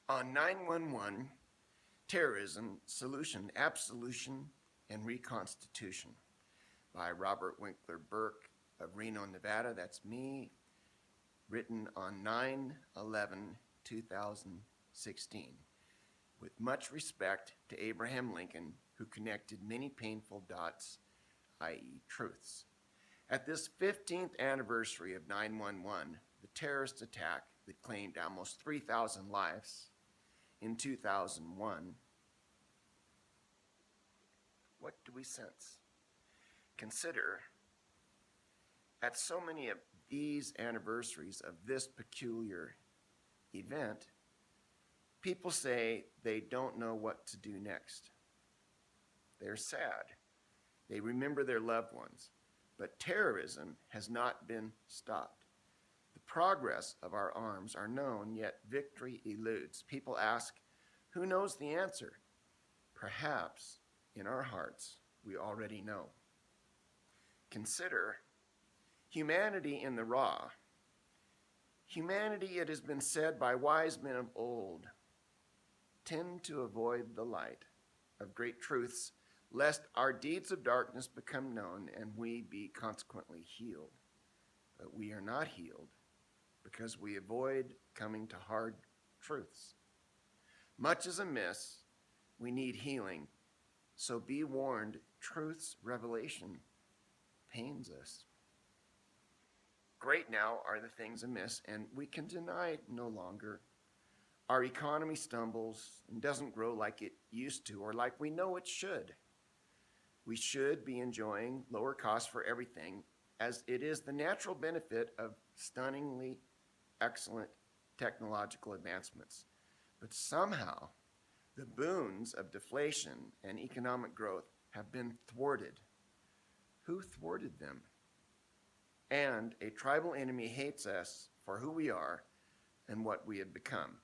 On 911, Terrorism, Solution, Absolution, and Reconstitution by Robert Winkler Burke of Reno, Nevada. That's me, written on 9/11/2016. With much respect to Abraham Lincoln, who connected many painful dots, i.e., truths. At this 15th anniversary of 9/11, the terrorist attack that claimed almost 3,000 lives in 2001, what do we sense? Consider, at so many of these anniversaries of this peculiar event, people say they don't know what to do next. They're sad. They remember their loved ones. But terrorism has not been stopped. The progress of our arms are known, yet victory eludes. People ask, who knows the answer? Perhaps in our hearts we already know. Consider humanity in the raw. Humanity, it has been said by wise men of old, tend to avoid the light of great truths, lest our deeds of darkness become known and we be consequently healed. But we are not healed because we avoid coming to hard truths. Much is amiss, we need healing, so be warned, truth's revelation pains us. Great now are the things amiss, and we can deny it no longer. Our economy stumbles and doesn't grow like it used to or like we know it should. We should be enjoying lower costs for everything, as it is the natural benefit of stunningly excellent technological advancements. But somehow, the boons of deflation and economic growth have been thwarted. Who thwarted them? And a tribal enemy hates us for who we are and what we have become.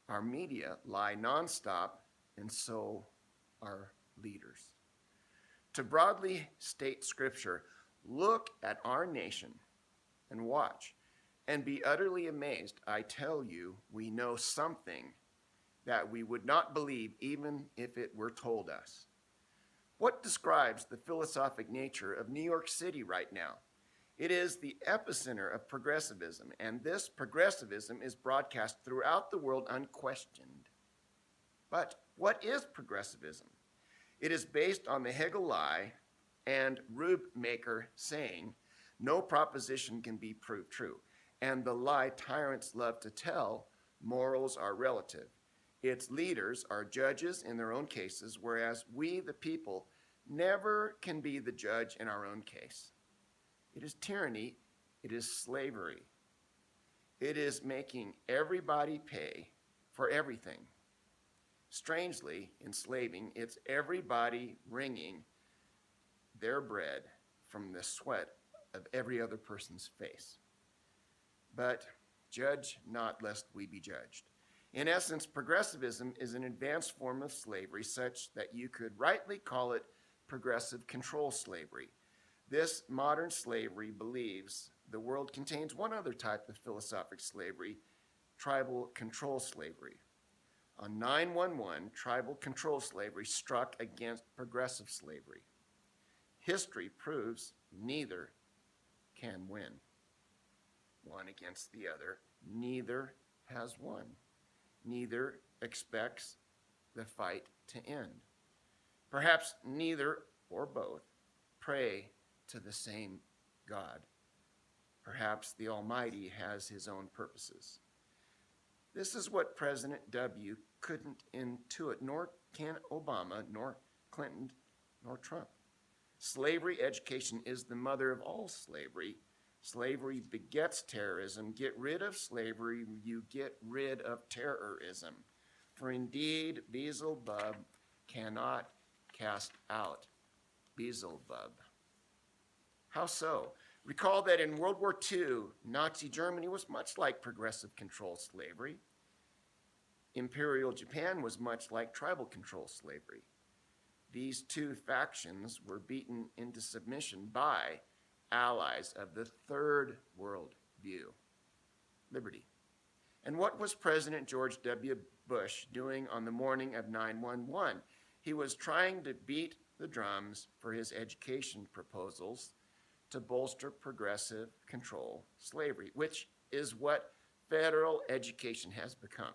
Our media lie nonstop, and so are leaders. To broadly state Scripture, look at our nation and watch and be utterly amazed. I tell you, we know something that we would not believe even if it were told us. What describes the philosophic nature of New York City right now? It is the epicenter of progressivism, and this progressivism is broadcast throughout the world unquestioned. But what is progressivism? It is based on the Hegel lie and Rube Maker saying, no proposition can be proved true. And the lie tyrants love to tell, morals are relative. Its leaders are judges in their own cases, whereas we, the people, never can be the judge in our own case. It is tyranny, it is slavery. It is making everybody pay for everything. Strangely, enslaving, it's everybody wringing their bread from the sweat of every other person's face. But judge not, lest we be judged. In essence, progressivism is an advanced form of slavery such that you could rightly call it progressive control slavery. This modern slavery believes the world contains one other type of philosophic slavery, tribal control slavery. On 9/11, tribal control slavery struck against progressive slavery. History proves neither can win. One against the other, neither has won. Neither expects the fight to end. Perhaps neither or both pray to the same God. Perhaps the Almighty has his own purposes. This is what President W. couldn't intuit, nor can Obama, nor Clinton, nor Trump. Slavery education is the mother of all slavery. Slavery begets terrorism. Get rid of slavery, you get rid of terrorism. For indeed, Beelzebub cannot cast out Beelzebub. How so? Recall that in World War II, Nazi Germany was much like progressive control slavery. Imperial Japan was much like tribal control slavery. These two factions were beaten into submission by allies of the third world view, liberty. And what was President George W. Bush doing on the morning of 9/11? He was trying to beat the drums for his education proposals to bolster progressive control slavery, which is what federal education has become.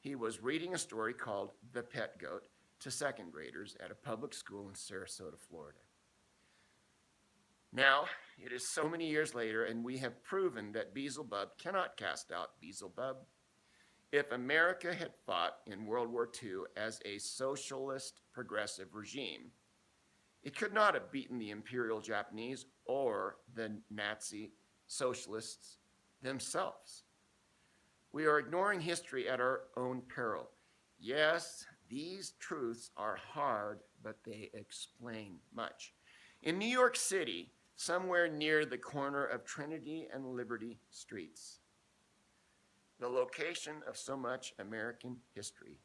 He was reading a story called The Pet Goat to second graders at a public school in Sarasota, Florida. Now, it is so many years later, and we have proven that Beelzebub cannot cast out Beelzebub. If America had fought in World War II as a socialist progressive regime, it could not have beaten the Imperial Japanese or the Nazi socialists themselves. We are ignoring history at our own peril. Yes, these truths are hard, but they explain much. In New York City, somewhere near the corner of Trinity and Liberty Streets, the location of so much American history,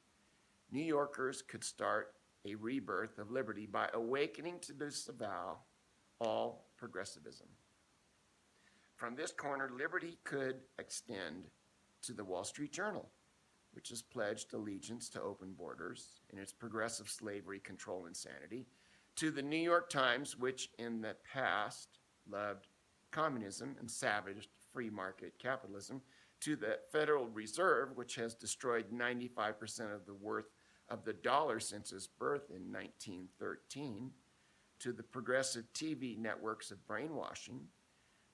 New Yorkers could start a rebirth of liberty by awakening to disavow all progressivism. From this corner, liberty could extend to the Wall Street Journal, which has pledged allegiance to open borders in its progressive slavery control insanity, to the New York Times, which in the past loved communism and savaged free market capitalism, to the Federal Reserve, which has destroyed 95% of the worth of the dollar since its birth in 1913, to the progressive TV networks of brainwashing,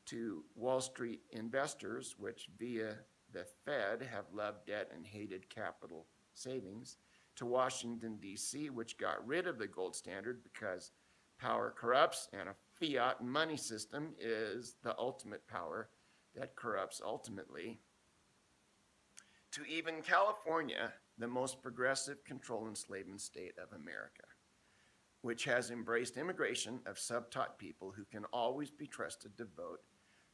to Wall Street investors, which via the Fed have loved debt and hated capital savings, to Washington, D.C., which got rid of the gold standard because power corrupts and a fiat money system is the ultimate power that corrupts ultimately, to even California, the most progressive control enslavement state of America, which has embraced immigration of subtaught people who can always be trusted to vote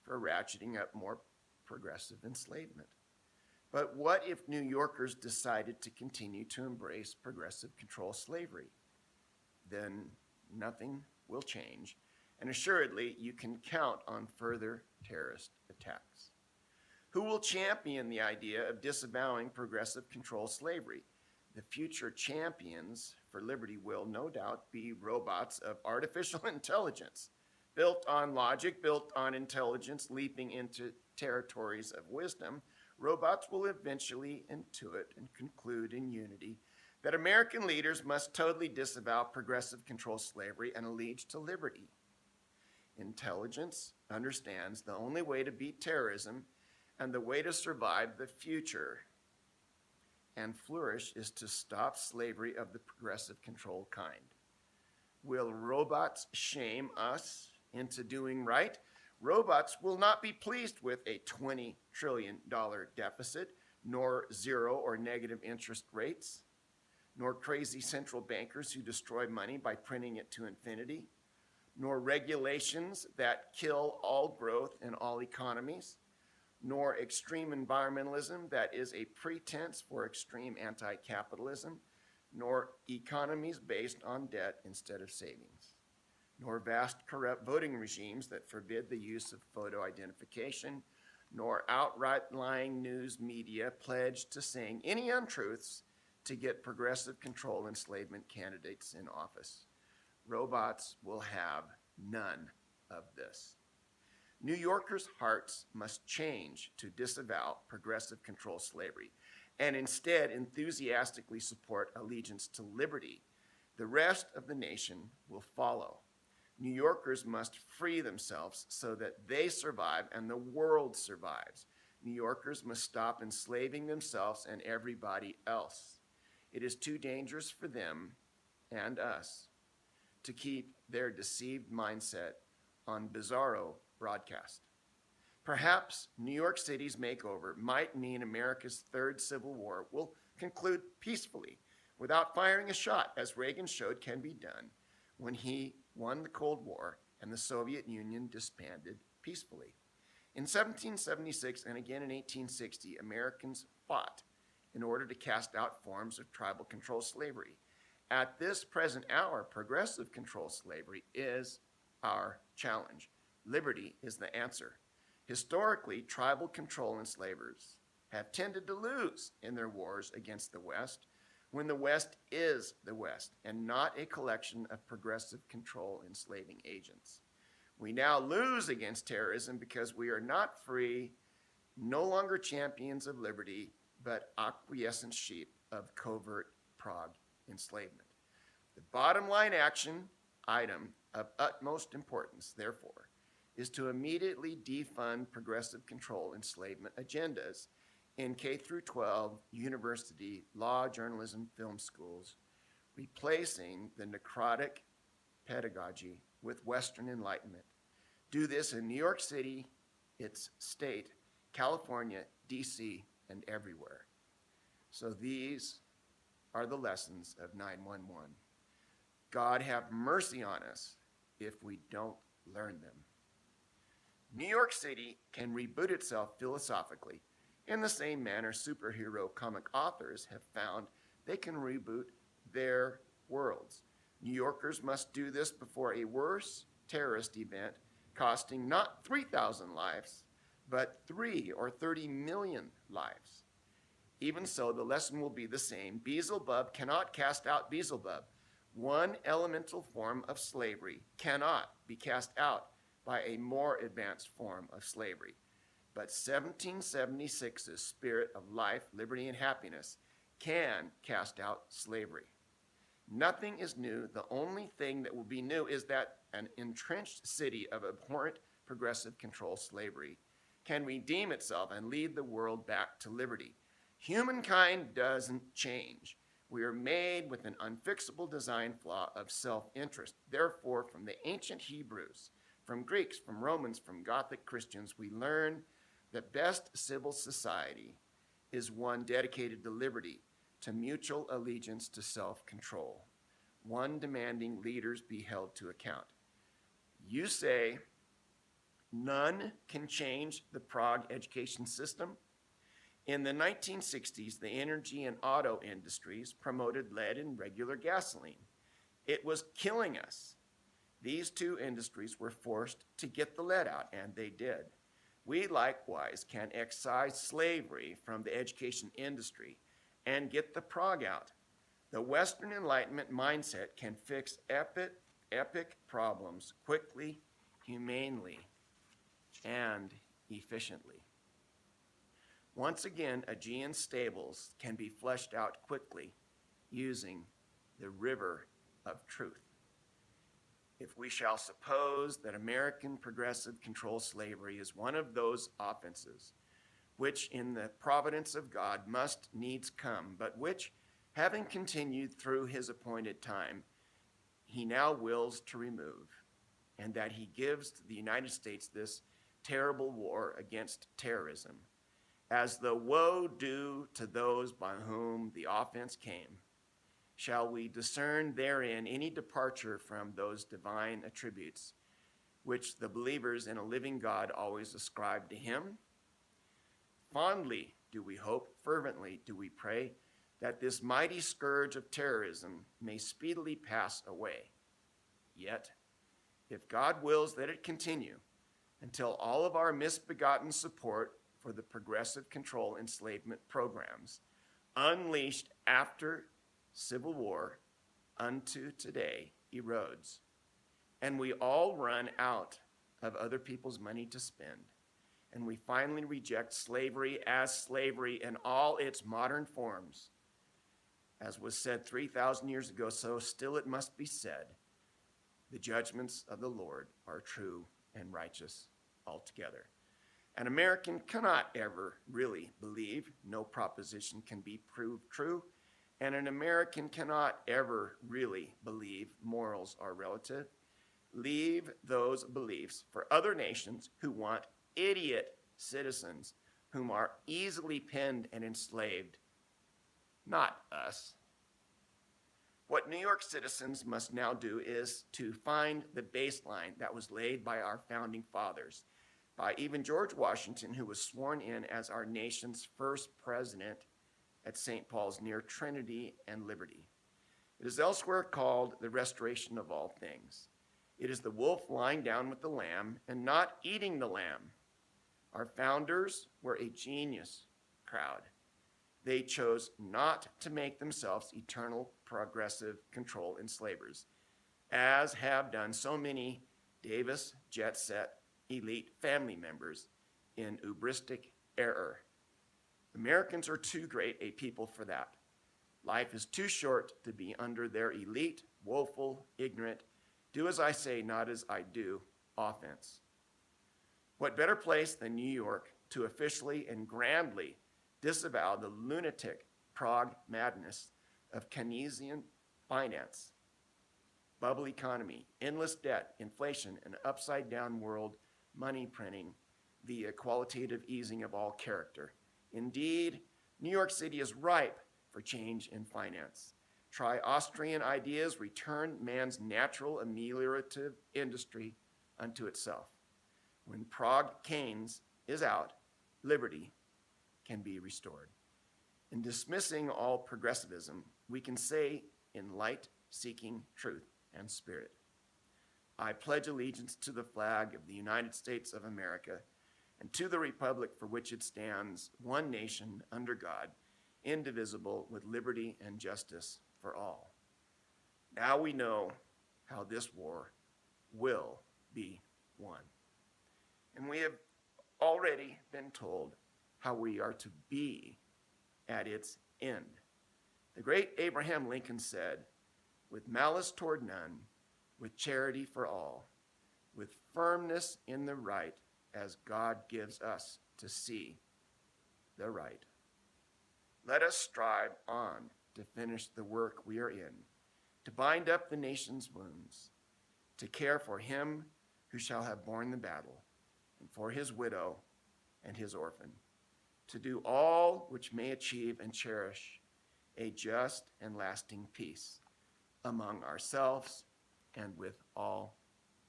for ratcheting up more progressive enslavement. But what if New Yorkers decided to continue to embrace progressive control slavery? Then nothing will change, and assuredly you can count on further terrorist attacks. Who will champion the idea of disavowing progressive control slavery? The future champions for liberty will no doubt be robots of artificial intelligence, built on logic, built on intelligence, leaping into territories of wisdom. Robots will eventually intuit and conclude in unity that American leaders must totally disavow progressive control slavery and allege to liberty. Intelligence understands the only way to beat terrorism and the way to survive the future and flourish is to stop slavery of the progressive control kind. Will robots shame us into doing right? Robots will not be pleased with a $20 trillion deficit, nor zero or negative interest rates, nor crazy central bankers who destroy money by printing it to infinity, nor regulations that kill all growth in all economies, nor extreme environmentalism that is a pretense for extreme anti-capitalism, nor economies based on debt instead of savings, nor vast corrupt voting regimes that forbid the use of photo identification, nor outright lying news media pledged to saying any untruths to get progressive control enslavement candidates in office. Robots will have none of this. New Yorkers' hearts must change to disavow progressive control slavery and instead enthusiastically support allegiance to liberty. The rest of the nation will follow. New Yorkers must free themselves so that they survive and the world survives. New Yorkers must stop enslaving themselves and everybody else. It is too dangerous for them and us to keep their deceived mindset on bizarro broadcast. Perhaps New York City's makeover might mean America's third Civil War will conclude peacefully without firing a shot, as Reagan showed can be done when he won the Cold War and the Soviet Union disbanded peacefully. In 1776 and again in 1860, Americans fought in order to cast out forms of tribal control slavery. At this present hour, progressive control slavery is our challenge. Liberty is the answer. Historically, tribal control enslavers have tended to lose in their wars against the West, when the West is the West and not a collection of progressive control enslaving agents. We now lose against terrorism because we are not free, no longer champions of liberty, but acquiescent sheep of covert Prague enslavement. The bottom line action item of utmost importance, therefore, is to immediately defund progressive control enslavement agendas in K through 12 university law, journalism, film schools, replacing the necrotic pedagogy with Western Enlightenment. Do this in New York City, its state, California, DC, and everywhere. So these are the lessons of 911. God have mercy on us if we don't learn them. New York City can reboot itself philosophically in the same manner superhero comic authors have found they can reboot their worlds. New Yorkers must do this before a worse terrorist event costing not 3,000 lives, but 3 or 30 million lives. Even so, the lesson will be the same. Beelzebub cannot cast out Beelzebub. One elemental form of slavery cannot be cast out by a more advanced form of slavery. But 1776's spirit of life, liberty, and happiness can cast out slavery. Nothing is new. The only thing that will be new is that an entrenched city of abhorrent progressive control slavery can redeem itself and lead the world back to liberty. Humankind doesn't change. We are made with an unfixable design flaw of self-interest. Therefore, from the ancient Hebrews, from Greeks, from Romans, from Gothic Christians, we learn that best civil society is one dedicated to liberty, to mutual allegiance, to self-control, one demanding leaders be held to account. You say none can change the Prague education system? In the 1960s, the energy and auto industries promoted lead in regular gasoline. It was killing us. These two industries were forced to get the lead out, and they did. We likewise can excise slavery from the education industry and get the Prague out. The Western Enlightenment mindset can fix epic problems quickly, humanely, and efficiently. Once again, Aegean stables can be fleshed out quickly using the river of truth. If we shall suppose that American progressive control slavery is one of those offenses which in the providence of God must needs come, but which, having continued through his appointed time, he now wills to remove, and that he gives to the United States this terrible war against terrorism, as the woe due to those by whom the offense came, shall we discern therein any departure from those divine attributes which the believers in a living God always ascribe to him? Fondly do we hope, fervently do we pray, that this mighty scourge of terrorism may speedily pass away. Yet, if God wills that it continue until all of our misbegotten support for the progressive control enslavement programs unleashed after Civil War unto today erodes, and we all run out of other people's money to spend, and we finally reject slavery as slavery in all its modern forms, as was said 3,000 years ago, so still it must be said, the judgments of the Lord are true and righteous altogether. An American cannot ever really believe, no proposition can be proved true, and an American cannot ever really believe morals are relative. Leave those beliefs for other nations who want idiot citizens whom are easily penned and enslaved, not us. What New York citizens must now do is to find the baseline that was laid by our founding fathers, by even George Washington, who was sworn in as our nation's first president at St. Paul's near Trinity and Liberty. It is elsewhere called the restoration of all things. It is the wolf lying down with the lamb and not eating the lamb. Our founders were a genius crowd. They chose not to make themselves eternal progressive control enslavers, as have done so many Davis jet set elite family members in hubristic error. Americans are too great a people for that. Life is too short to be under their elite, woeful, ignorant, do as I say, not as I do offense. What better place than New York to officially and grandly disavow the lunatic Prague madness of Keynesian finance, bubble economy, endless debt, inflation, and upside-down world money printing via qualitative easing of all character. Indeed, New York City is ripe for change in finance. Try Austrian ideas, return man's natural ameliorative industry unto itself. When Prague Keynes is out, liberty can be restored. In dismissing all progressivism, we can say in light, seeking truth and spirit, I pledge allegiance to the flag of the United States of America and to the republic for which it stands, one nation under God, indivisible, with liberty and justice for all. Now we know how this war will be won. And we have already been told how we are to be at its end. The great Abraham Lincoln said, with malice toward none, with charity for all, with firmness in the right, as God gives us to see the right. Let us strive on to finish the work we are in, to bind up the nation's wounds, to care for him who shall have borne the battle, and for his widow and his orphan, to do all which may achieve and cherish a just and lasting peace among ourselves and with all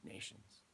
nations.